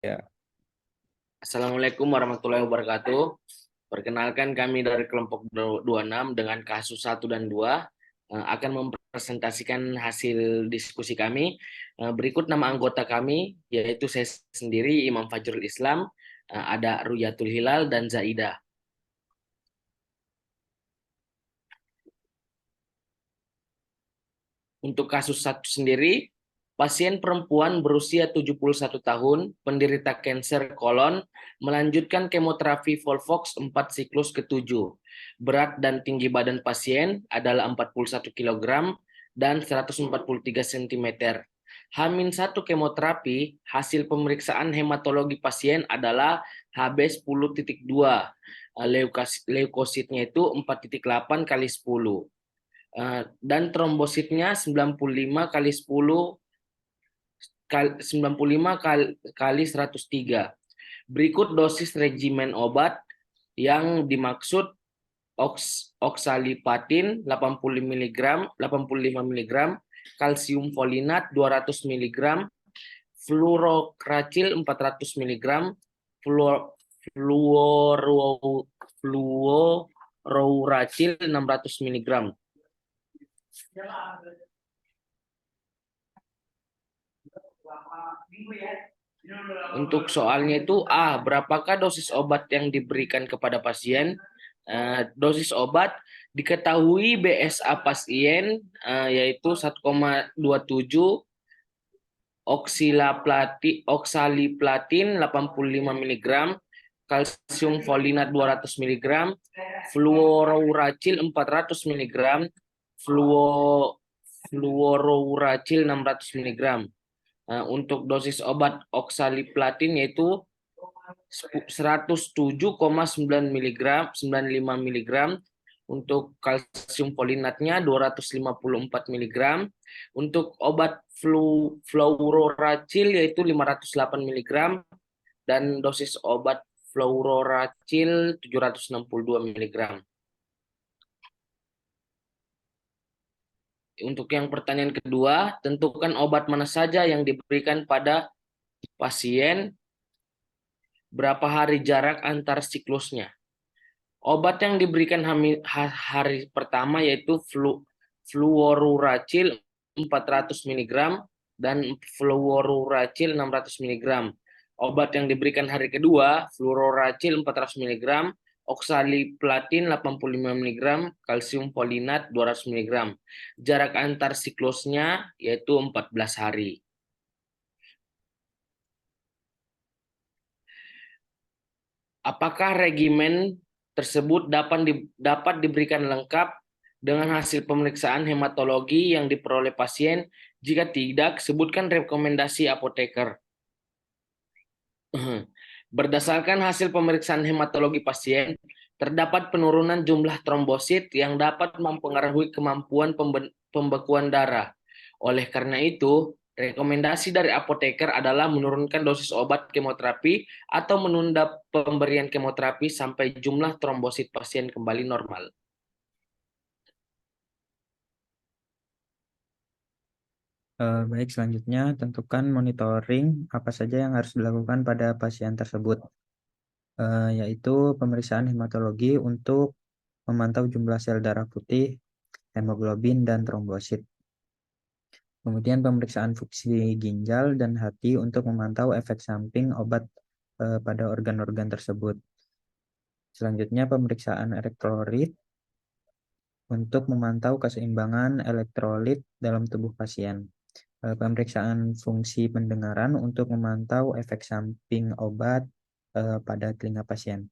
Ya, Assalamualaikum warahmatullahi wabarakatuh. Perkenalkan kami dari kelompok 26 dengan kasus 1 dan 2 akan mempresentasikan hasil diskusi kami. Berikut nama anggota kami, yaitu saya sendiri Imam Fajrul Islam, ada Ruyatul Hilal dan Zaidah. Untuk kasus satu sendiri, pasien perempuan berusia 71 tahun, penderita kanker kolon, melanjutkan kemoterapi Volvox 4 siklus ke-7. Berat dan tinggi badan pasien adalah 41 kg dan 143 cm. H-1 kemoterapi, hasil pemeriksaan hematologi pasien adalah HB10.2. Leukositnya itu 4,8 kali 10. Dan trombositnya 95 kali 10 95 kali 103. Berikut dosis regimen obat yang dimaksud: oksalipatin 80 mg, 85 mg, kalsium folinat 200 mg, fluorocracil 400 mg, fluorouracil 600 mg. Untuk soalnya itu berapakah dosis obat yang diberikan kepada pasien? Dosis obat diketahui BSA pasien yaitu 1,27, oksaliplatin 85 mg, kalsium folinat 200 mg, fluorouracil 400 mg, fluorouracil 600 mg. Untuk dosis obat oksaliplatin yaitu 107,9 mg, 95 mg. Untuk kalsium folinatnya 254 mg. Untuk obat fluoracil yaitu 508 mg dan dosis obat fluoracil 762 mg. Untuk yang pertanyaan kedua, tentukan obat mana saja yang diberikan pada pasien, berapa hari jarak antar siklusnya. Obat yang diberikan hari pertama yaitu fluorouracil 400 mg dan fluorouracil 600 mg. Obat yang diberikan hari kedua, fluorouracil 400 mg, oksaliplatin 85 mg, kalsium folinat 200 mg. Jarak antar siklusnya yaitu 14 hari. Apakah regimen tersebut dapat diberikan lengkap dengan hasil pemeriksaan hematologi yang diperoleh pasien? Jika tidak, sebutkan rekomendasi apoteker. Berdasarkan hasil pemeriksaan hematologi pasien, terdapat penurunan jumlah trombosit yang dapat mempengaruhi kemampuan pembekuan darah. Oleh karena itu, rekomendasi dari apoteker adalah menurunkan dosis obat kemoterapi atau menunda pemberian kemoterapi sampai jumlah trombosit pasien kembali normal. baik, selanjutnya tentukan monitoring apa saja yang harus dilakukan pada pasien tersebut, yaitu pemeriksaan hematologi untuk memantau jumlah sel darah putih, hemoglobin, dan trombosit. Kemudian pemeriksaan fungsi ginjal dan hati untuk memantau efek samping obat pada organ-organ tersebut. Selanjutnya pemeriksaan elektrolit untuk memantau keseimbangan elektrolit dalam tubuh pasien. Pemeriksaan fungsi pendengaran untuk memantau efek samping obat pada telinga pasien.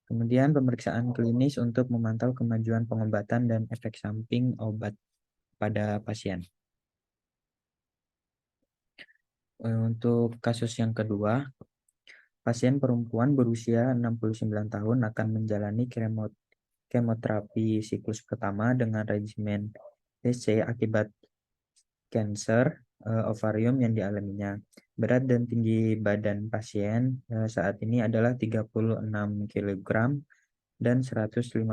Kemudian pemeriksaan klinis untuk memantau kemajuan pengobatan dan efek samping obat pada pasien. Untuk kasus yang kedua, pasien perempuan berusia 69 tahun akan menjalani kemoterapi siklus pertama dengan regimen TC akibat kanker ovarium yang dialaminya. Berat dan tinggi badan pasien saat ini adalah 36 kg dan 151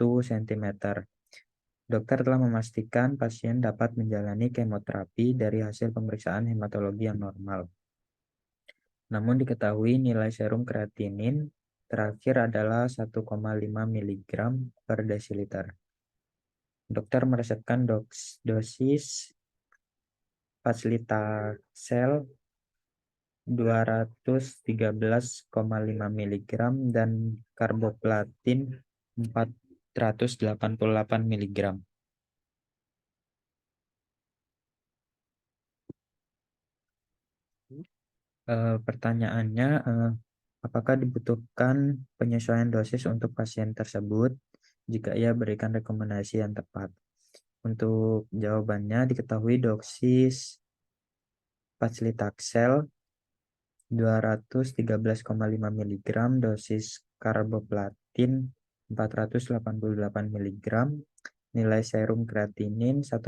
cm. Dokter telah memastikan pasien dapat menjalani kemoterapi dari hasil pemeriksaan hematologi yang normal. Namun diketahui nilai serum kreatinin terakhir adalah 1,5 mg per desiliter. Dokter meresepkan dosis paclitaxel 213,5 mg dan karboplatin 488 mg. Pertanyaannya, apakah dibutuhkan penyesuaian dosis untuk pasien tersebut? Jika ia berikan rekomendasi yang tepat. Untuk jawabannya, diketahui dosis paclitaxel 213,5 mg, dosis karboplatin 488 mg, nilai serum kreatinin 1,5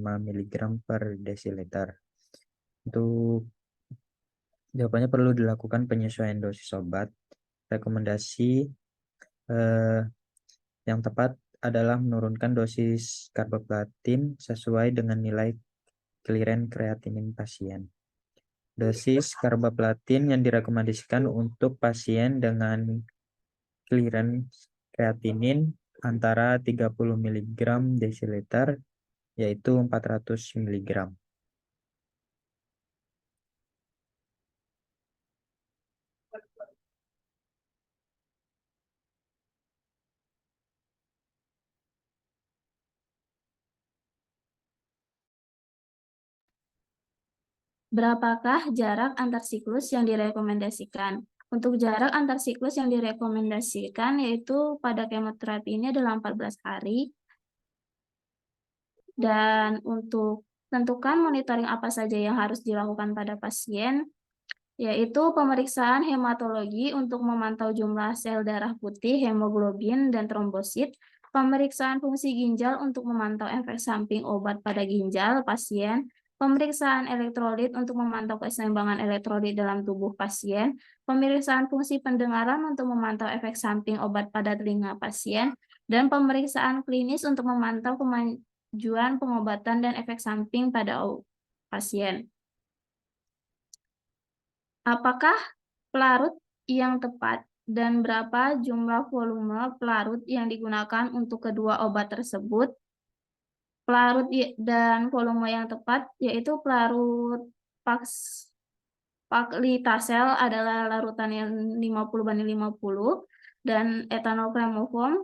mg per desiliter. Untuk jawabannya perlu dilakukan penyesuaian dosis obat. Rekomendasi yang tepat adalah menurunkan dosis karboplatin sesuai dengan nilai clearance kreatinin pasien. Dosis karboplatin yang direkomendasikan untuk pasien dengan clearance kreatinin antara 30 mg desiliter yaitu 400 mg. Berapakah jarak antar siklus yang direkomendasikan? Untuk jarak antar siklus yang direkomendasikan yaitu pada kemoterapi ini adalah 14 hari. Dan untuk tentukan monitoring apa saja yang harus dilakukan pada pasien, yaitu pemeriksaan hematologi untuk memantau jumlah sel darah putih, hemoglobin, dan trombosit, pemeriksaan fungsi ginjal untuk memantau efek samping obat pada ginjal pasien, pemeriksaan elektrolit untuk memantau keseimbangan elektrolit dalam tubuh pasien, pemeriksaan fungsi pendengaran untuk memantau efek samping obat pada telinga pasien, dan pemeriksaan klinis untuk memantau kemajuan pengobatan dan efek samping pada pasien. Apakah pelarut yang tepat dan berapa jumlah volume pelarut yang digunakan untuk kedua obat tersebut? Pelarut dan volume yang tepat yaitu pelarut paclitaxel adalah larutan yang 50/50 dan etanol kremoform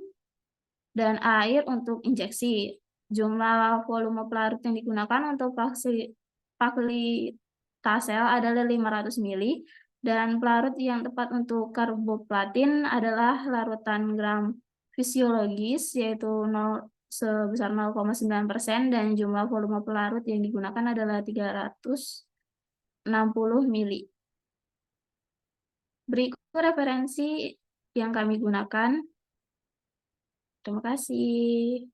dan air untuk injeksi. Jumlah volume pelarut yang digunakan untuk paclitaxel adalah 500 ml dan pelarut yang tepat untuk karboplatin adalah larutan gram fisiologis yaitu sebesar 0,9% dan jumlah volume pelarut yang digunakan adalah 360 ml. Berikut referensi yang kami gunakan. Terima kasih.